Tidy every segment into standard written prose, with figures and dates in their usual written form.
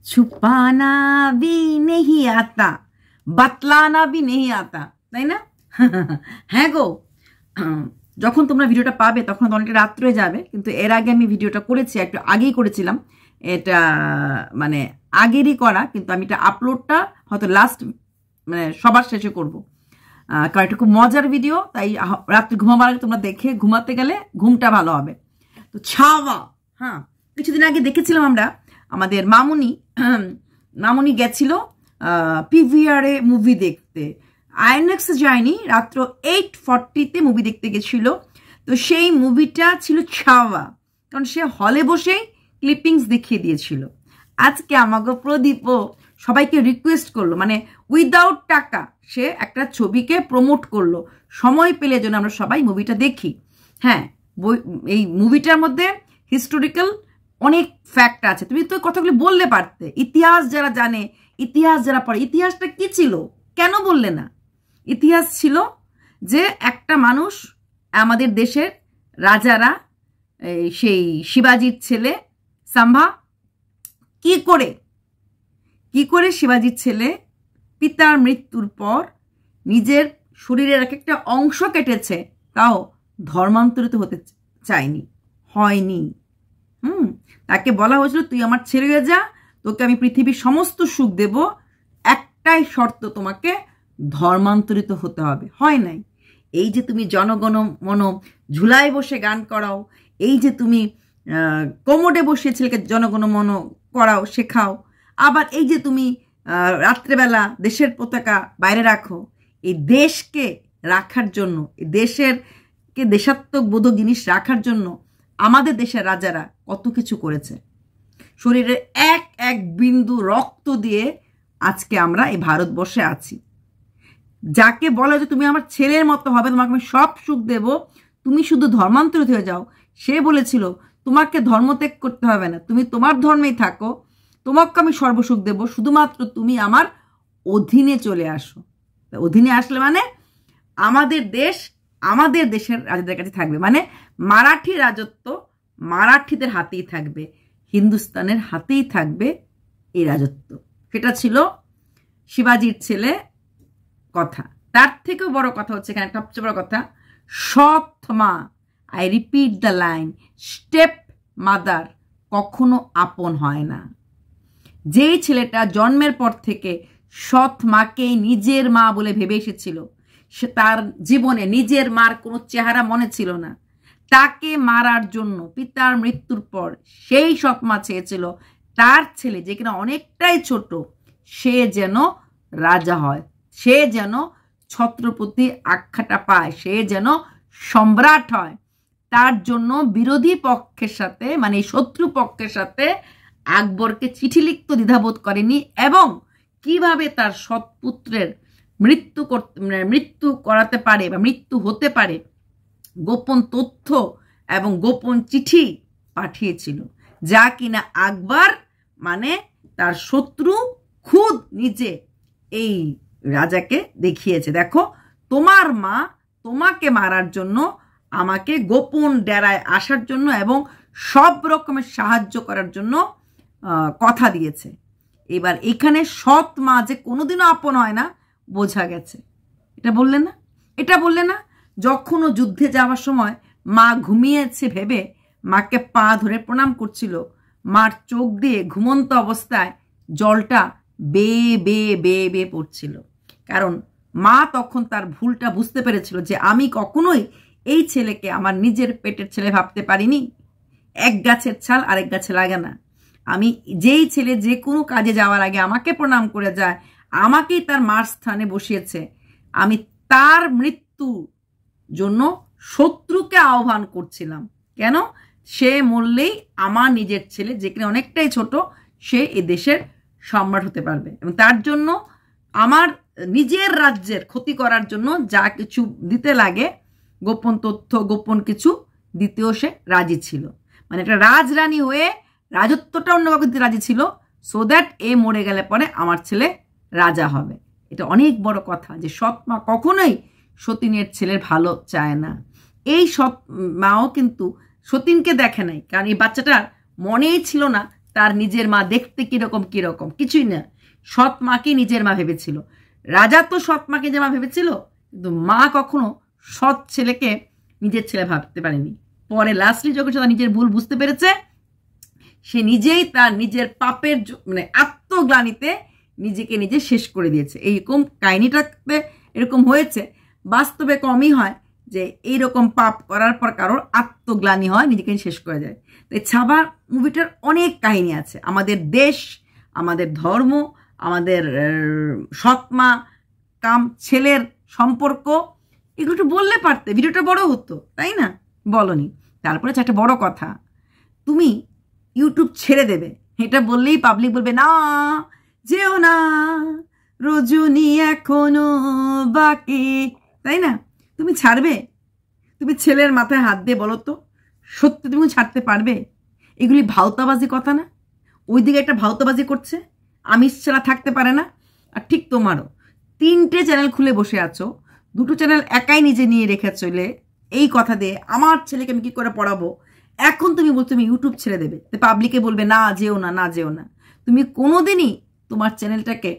छुपाना भी नहीं आता, বাতলানা भी नहीं आता, তাই না? হ্যাঁ গো, যখন তোমরা ভিডিওটা পাবে তখন অনেকটা রাত্র হয়ে যাবে, কিন্তু এর আগে আমি ভিডিওটা করেছি, একটু আগেই করেছিলাম, এটা মানে আগেরই করা, কিন্তু আমি এটা আপলোডটা হয়তো লাস্ট মানে সবার শেষে করবো, কারণ এটা খুব মজার ভিডিও, তাই রাত্রে ঘুমাবার আগে তোমরা দেখে ঘুমাতে গেলে ঘুমটা ভালো হবে। তো ছাওয়া, হ্যাঁ, কিছুদিন আগে দেখেছিলাম আমরা, আমাদের মামুনি গেছিল পিভিআরে মুভি দেখতে, আইনক্সে যায়নি, রাত্র 8:40-তে মুভি দেখতে গেছিল। তো সেই মুভিটা ছিল ছাওয়া, কারণ সে হলে বসেই ক্লিপিংস দেখিয়ে দিয়েছিল। আজকে আমাকে প্রদীপও সবাইকে রিকোয়েস্ট করলো, মানে উইদাউট টাকা সে একটা ছবিকে প্রমোট করলো, সময় পেলে যেন আমরা সবাই মুভিটা দেখি। হ্যাঁ, এই মুভিটার মধ্যে হিস্টোরিক্যাল অনেক ফ্যাক্ট আছে, তুমি তো কথাগুলো বললে পারতে, ইতিহাস যারা জানে, ইতিহাস যারা পড়ে, ইতিহাসটা কি ছিল কেন বললে না? ইতিহাস ছিল যে একটা মানুষ, আমাদের দেশের রাজারা, সেই শিবাজির ছেলে সাম্ভা, কি করে শিবাজির ছেলে পিতার মৃত্যুর পর নিজের শরীরের এক একটা অংশ কেটেছে, তাও ধর্মান্তরিত হতে চায়নি, হয়নি। তাকে বলা হয়েছিল তুই আমার ছেড়ে যা, তোকে আমি পৃথিবীর সমস্ত সুখ দেব, একটাই শর্ত, তোমাকে ধর্মান্তরিত হতে হবে। হয় নাই। এই যে তুমি জনগণ মন ঝুলায় বসে গান করাও, এই যে তুমি কোমরে বসে ছেলেকে জনগণ মন করাও, শেখাও, আবার এই যে তুমি রাত্রেবেলা দেশের পতাকা বাইরে রাখো, এই দেশকে রাখার জন্য, এই দেশেরকে দেশাত্মবোধক জিনিস রাখার জন্য আমাদের দেশের রাজারা কত কিছু করেছে। শরীরের এক এক বিন্দু রক্ত দিয়ে আজকে আমরা এই ভারতবর্ষে আছি। যাকে বলা যে তুমি আমার ছেলের মতো হবে, তোমাকে আমি সব সুখ দেব, তুমি শুধু ধর্মান্তরিত হয়ে যাও, সে বলেছিল তোমাকে ধর্মত্যাগ করতে হবে না, তুমি তোমার ধর্মেই থাকো, তোমাকে আমি সর্বসুখ দেব, শুধুমাত্র তুমি আমার অধীনে চলে আসো। অধীনে আসলে মানে আমাদের দেশ আমাদের দেশের রাজাদের কাছে থাকবে, মানে মারাঠি রাজত্ব মারাঠিদের হাতেই থাকবে, হিন্দুস্তানের হাতেই থাকবে এই রাজত্ব। সেটা ছিল শিবাজির ছেলে কথা। তার থেকেও বড় কথা হচ্ছে, এখানে সবচেয়ে বড় কথা, সৎ মা, I repeat the line, step mother কখনো আপন হয় না। যেই ছেলেটা জন্মের পর থেকে সৎ মাকেই নিজের মা বলে ভেবে এসেছিল, সে তার জীবনে নিজের মার কোনো চেহারা মনে ছিল না, তাকে মারার জন্য পিতার মৃত্যুর পর সেই সৎ মা চেয়েছিল তার ছেলে, যে কিনা অনেকটাই ছোট, সে যেন রাজা হয়, সে যেন ছত্রপতি আখ্যাটা পায়, সে যেন সম্রাট হয়। তার জন্য বিরোধী পক্ষের সাথে, মানে শত্রু পক্ষের সাথে আকবরকে চিঠি লিখতে দ্বিধাবোধ করেনি, এবং কিভাবে তার সৎপুত্রের মৃত্যু করাতে পারে বা মৃত্যু হতে পারে গোপন তথ্য এবং গোপন চিঠি পাঠিয়েছিল, যা কিনা আকবর মানে তার শত্রু খুদ নিজে এই রাজাকে দেখিয়েছে, দেখো তোমার মা তোমাকে মারার জন্য আমাকে গোপন ডেরায় আসার জন্য এবং সব রকমের সাহায্য করার জন্য কথা দিয়েছে। এবার এখানে সৎ মা যে কোনোদিনও আপন হয় না বোঝা গেছে। এটা বললে না যখনও যুদ্ধে যাওয়ার সময় মা ঘুমিয়েছে ভেবে মাকে পা ধরে প্রণাম করছিল, মার চোখ দিয়ে ঘুমন্ত অবস্থায় জলটা বেয়ে বেয়ে বেয়ে বেয়ে পড়ছিল, কারণ মা তখন তার ভুলটা বুঝতে পেরেছিল যে আমি কখনোই এই ছেলেকে আমার নিজের পেটের ছেলে ভাবতে পারিনি। এক গাছের ছাল আরেক গাছে লাগে না। আমি যেই ছেলে যে কোনো কাজে যাওয়ার আগে আমাকে প্রণাম করে যায়, আমাকেই তার মার স্থানে বসিয়েছে, আমি তার মৃত্যু জন্য শত্রুকে আহ্বান করছিলাম। কেন? সে মরলেই আমার নিজের ছেলে, যে কিনা অনেকটাই ছোট, সে এ দেশের সম্রাট হতে পারবে, এবং তার জন্য আমার নিজের রাজ্যের ক্ষতি করার জন্য যা কিছু দিতে লাগে, গোপন তথ্য, গোপন কিছু দিতেও সে রাজি ছিল। মানে একটা রাজরানী হয়ে রাজত্বটা অন্য কাউকে দিতে রাজি ছিল, সো দ্যাট এ মরে গেলে পরে আমার ছেলে রাজা হবে। এটা অনেক বড় কথা, যে সৎ মা কখনোই সতীনের ছেলের ভালো চায় না। এই সৎ মাও কিন্তু সতীনকে দেখে নাই, কারণ এই বাচ্চাটার মনেই ছিল না তার নিজের মা দেখতে কিরকম কিরকম, কিছুই না, সৎ মাকে নিজের মা ভেবেছিল। রাজা তো সৎ মাকে যে মা ভেবেছিল, কিন্তু মা কখনো সৎ ছেলেকে নিজের ছেলে ভাবতে পারেনি। পরে লাস্টলি যখন সে নিজের ভুল বুঝতে পেরেছে, সে নিজেই তার নিজের পাপের মানে আত্মগ্লানিতে নিজেকে নিজে শেষ করে দিয়েছে। এইরকম কাহিনীটাতে এরকম হয়েছে, বাস্তবে কমই হয় যে এইরকম পাপ করার পর কারোর আত্মগ্লানি হয়, নিজেকে শেষ করে যায়। তাই ছাবা মুভিটার অনেক কাহিনী আছে, আমাদের দেশ, আমাদের ধর্ম, আমাদের সৎমা কাম ছেলের সম্পর্ক, এগুলো একটু বললে পারতে, ভিডিওটা বড় হতো, তাই না? বলনি। তারপরে একটা বড় কথা, তুমি ইউটিউব ছেড়ে দেবে, এটা বললেই পাবলিক বলবে না যেও না, রজনী এখনো বাকি, তাই না? তুমি ছাড়বে? তুমি ছেলের মাথায় হাত দিয়ে বলো তো, সত্যি তুমি ছাড়তে পারবে? এগুলি ভাওতাবাজি কথা না? ওইদিকে একটা ভাওতাবাজি করছে, আমিষ ছাড়া থাকতে পারে না। আর ঠিক তোমারও 3টে চ্যানেল খুলে বসে আছো, 2টো চ্যানেল একাই নিজে নিয়ে রেখে চলে এই কথা দিয়ে আমার ছেলেকে আমি কি করে পড়াবো। এখন তুমি বলছো তুমি ইউটিউব ছেড়ে দেবে, তো পাবলিকে বলবে না যেও না, না যেও না। তুমি কোনোদিনই তোমার চ্যানেলটাকে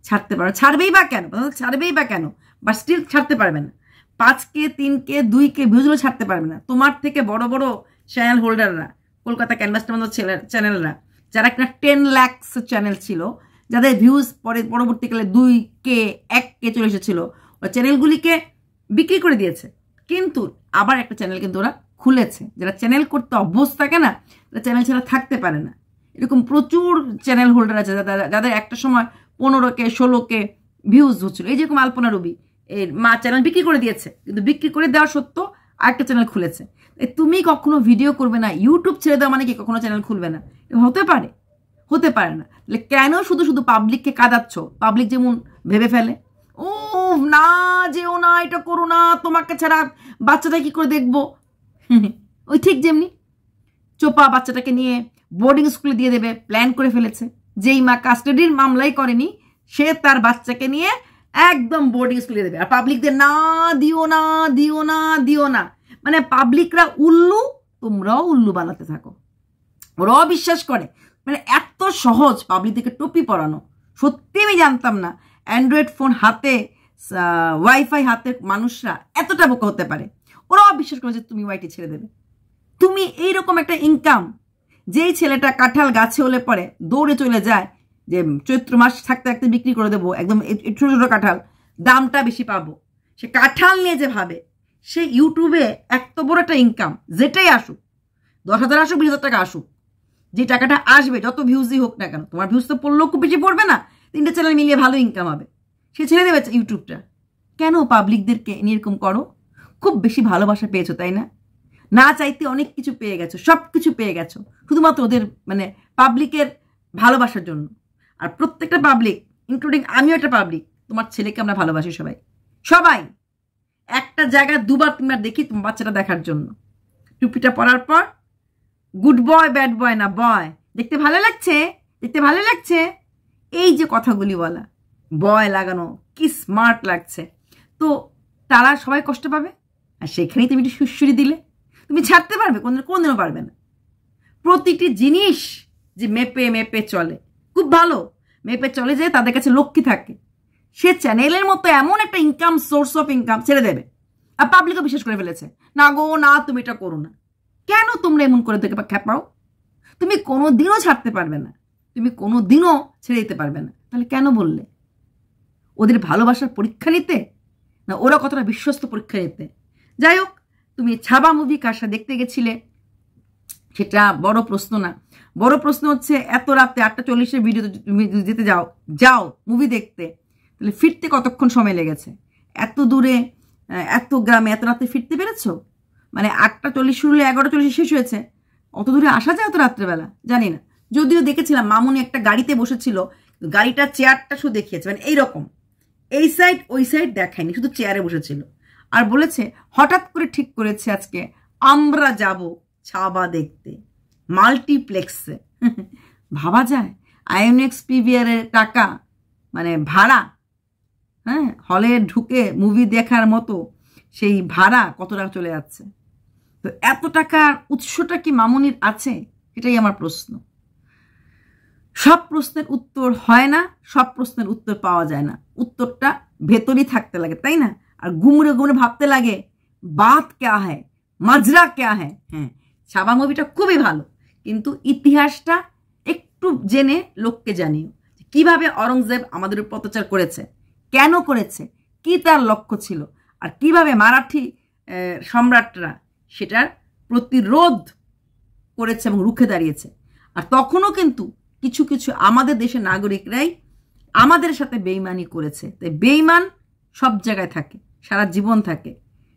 ছাড়তে পারো, ছাড়বেই বা কেন, বা স্টিল ছাড়তে পারবে না। 5K 3K 2K ভিউজগুলো ছাড়তে পারবে না। তোমার থেকে বড় বড় চ্যানেল হোল্ডাররা, কলকাতা ক্যানভাসটার মতো চ্যানেলরা, যারা একটা 10 লাখ চ্যানেল ছিল, যাদের ভিউজ পরবর্তীকালে 2K 1K চলে এসেছিল, ওই চ্যানেলগুলিকে বিক্রি করে দিয়েছে। কিন্তু আবার একটা চ্যানেল কিন্তু ওরা খুলেছে, যারা চ্যানেল করতে অভ্যস্ত থাকে না, তারা চ্যানেল ছাড়া থাকতে পারে না। এরকম প্রচুর চ্যানেল হোল্ডার আছে যাদের একটা সময় 15K 16K ভিউজ হচ্ছিল। এই যেরকম আলপনা রবি, এর মা চ্যানেল বিক্রি করে দিয়েছে, কিন্তু বিক্রি করে দেওয়া সত্ত্বেও আরেকটা চ্যানেল খুলেছে। তুমি কখনো ভিডিও করবে না, ইউটিউব ছেড়ে দেওয়া মানে কি কখনো চ্যানেল খুলবে না? হতে পারে? হতে পারে না। তাহলে কেন শুধু শুধু পাবলিককে কাঁদাচ্ছ? পাবলিক যেমন ভেবে ফেলে, ও না যেও না, এটা করো না, তোমাকে ছাড়া বাচ্চাটা কি করে দেখবো। ওই ঠিক যেমনি চোপা বাচ্চাটাকে নিয়ে বোর্ডিং স্কুলে দিয়ে দেবে প্ল্যান করে ফেলেছে। যেই মা কাস্টাডির মামলাই করেনি, সে তার বাচ্চাকে নিয়ে একদম বোর্ডিং স্কুলে দেবে, আর পাবলিকদের না দিও না, দিও না, দিও না। মানে পাবলিকরা উল্লু, তোমরাও উল্লু বানাতে থাকো। ওরাও বিশ্বাস করে, মানে এত সহজ পাবলিকদেরকে টুপি পরানো। সত্যি আমি জানতাম না অ্যান্ড্রয়েড ফোন হাতে, ওয়াইফাই হাতে মানুষরা এতটা বোকা হতে পারে। ওরাও বিশ্বাস করে যে তুমি ওয়াইটি ছেড়ে দেবে। তুমি এইরকম একটা ইনকাম, যেই ছেলেটা কাঁঠাল গাছে হলে পরে দৌড়ে চলে যায় যে চৈত্র মাস থাকতে থাকতে বিক্রি করে দেবো, একদম ছোট ছোট কাঁঠাল, দামটা বেশি পাবো, সে কাঁঠাল নিয়ে যে ভাবে, সে ইউটিউবে এত বড় একটা ইনকাম, যেটাই আসুক, 10,000 আসুক, 20,000 টাকা আসুক, যে টাকাটা আসবে যত ভিউজই হোক না কেন, তোমার ভিউজ তো পড়লেও খুব বেশি পড়বে না, 3টে চ্যানেল মিলিয়ে ভালো ইনকাম হবে, সে ছেড়ে দেবে ইউটিউবটা। কেন পাবলিকদেরকে এরকম করো? খুব বেশি ভালোবাসা পেয়েছো, তাই না? না চাইতে অনেক কিছু পেয়ে গেছো, সব কিছু পেয়ে গেছো শুধুমাত্র ওদের মানে পাবলিকের ভালোবাসার জন্য। আর প্রত্যেকটা পাবলিক, ইনক্লুডিং আমিও একটা পাবলিক, তোমার ছেলেকে আমরা ভালোবাসি সবাই, সবাই একটা জায়গায় 2-3 বার দেখি তোমার বাচ্চাটা দেখার জন্য। টুপিটা পরার পর গুড বয় ব্যাড বয় না, বয়, দেখতে ভালো লাগছে, দেখতে ভালো লাগছে, এই যে কথাগুলি বলা, বয় লাগানো, কি স্মার্ট লাগছে। তো তারা সবাই কষ্ট পাবে, আর সেখানেই তুমি একটু সুশ্রী দিলে তুমি ছাড়তে পারবে? কোনদিনও পারবে না। প্রতিটি জিনিস যে মেপে মেপে চলে, খুব ভালো মেপে চলে, যে তাদের কাছে লক্ষ্মী থাকে, সে চ্যানেলের মতো এমন একটা ইনকাম, সোর্স অফ ইনকাম ছেড়ে দেবে। আর পাবলিকও বিশ্বাস করে ফেলেছে, না গো না, তুমি এটা করো না। কেন তোমরা এমন করে দেখে খেপাও? তুমি কোনোদিনও ছাড়তে পারবে না, তুমি কোনোদিনও ছেড়ে দিতে পারবে না। তাহলে কেন বললে? ওদের ভালোবাসার পরীক্ষা নিতে, না ওরা কতটা বিশ্বস্ত পরীক্ষা নিতে? যাই হোক, তুমি ছাবা মুভি কার সাথে দেখতে গেছিলে সেটা বড় প্রশ্ন না। বড় প্রশ্ন হচ্ছে এত রাতে 8:40 ভিডিও তুমি যেতে যাও মুভি দেখতে, তাহলে ফিরতে কতক্ষণ সময় লেগেছে? এত দূরে, এত গ্রামে, এত রাতে ফিরতে পেরেছো? মানে 8:40 শুরু হলে 11:40 শেষ হয়েছে, অত দূরে আসা যায় অত রাত্রেবেলা? জানি না, যদিও দেখেছিলাম মামুনি একটা গাড়িতে বসেছিল, গাড়িটা চেয়ারটা শুধু দেখিয়েছে, মানে এইরকম এই সাইড ওই সাইড দেখায়নি, শুধু চেয়ারে বসেছিল। আর বলেছে হঠাৎ করে ঠিক করেছে আজকে আমরা যাব ছাবা দেখতে মাল্টিপ্লেক্সে। ভাবা যায় আইএনএক্স পিভিআরের টাকা, মানে ভাড়া, হ্যাঁ, হলে ঢুকে মুভি দেখার মতো সেই ভাড়া কত টাকা চলে যাচ্ছে। তো এত টাকার উৎসটা কি মামুনির আছে? এটাই আমার প্রশ্ন। সব প্রশ্নের উত্তর হয় না, সব প্রশ্নের উত্তর পাওয়া যায় না, উত্তরটা ভেতরই থাকতে লাগে, তাই না? আর ঘুমড়ে ঘুমড়ে ভাবতে লাগে বাত ক্যা হ্যায়, মাজরা ক্যা হ্যায়। হ্যাঁ, ছাবা মুভিটা খুবই ভালো, কিন্তু ইতিহাসটা একটু জেনে লোককে জানিও কিভাবে অরঙ্গজেব আমাদের উপর অত্যাচার করেছে, কেন করেছে, কি তার লক্ষ্য ছিল, আর কিভাবে মারাঠি সম্রাটরা সেটার প্রতিরোধ করেছে এবং রুখে দাঁড়িয়েছে। আর তখনও কিন্তু কিছু কিছু আমাদের দেশের নাগরিকরাই আমাদের সাথে বেইমানি করেছে। তাই বেইমান সব জায়গায় থাকে, সারা জীবন থাকে।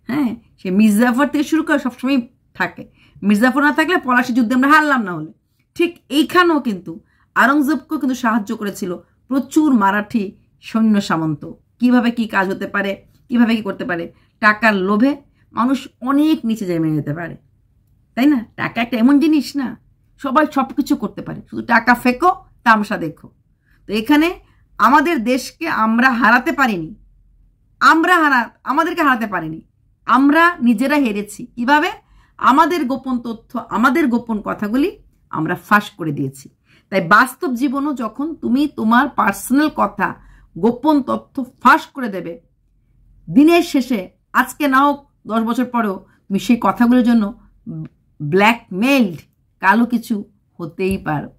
হ্যাঁ, সে মির্জাফর থেকে শুরু করে সবসময় থাকে। মির্জাফর না থাকলে পলাশি যুদ্ধে আমরা হারলাম না হলে। ঠিক এইখানেও কিন্তু আওরঙ্গজেবকেও কিন্তু সাহায্য করেছিল প্রচুর মারাঠি সৈন্য সামন্ত। কিভাবে কি কাজ হতে পারে, কিভাবে কি করতে পারে। টাকার লোভে মানুষ অনেক নিচে যেয়ে মেনে যেতে পারে, তাই না? টাকা একটা এমন জিনিস না, সবাই সব কিছু করতে পারে, শুধু টাকা ফেঁকো তামাশা দেখো। তো এখানে আমাদের দেশকে আমরা হারাতে পারিনি, আমাদেরকে হারাতে পারিনি, আমরা নিজেরা হেরেছি। কিভাবে? আমাদের গোপন তথ্য, আমাদের গোপন কথাগুলি আমরা ফাঁস করে দিয়েছি। তাই বাস্তব জীবনও যখন তুমি তোমার পার্সোনাল কথা, গোপন তথ্য ফাঁস করে দেবে, দিনের শেষে আজকে না হোক 10 বছর পরেও তুমি সেই কথাগুলোর জন্য ব্ল্যাকমেইলড, কালো কিছু হতেই পারো,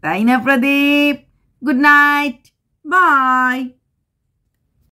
তাই না প্রদীপ? Good night, by.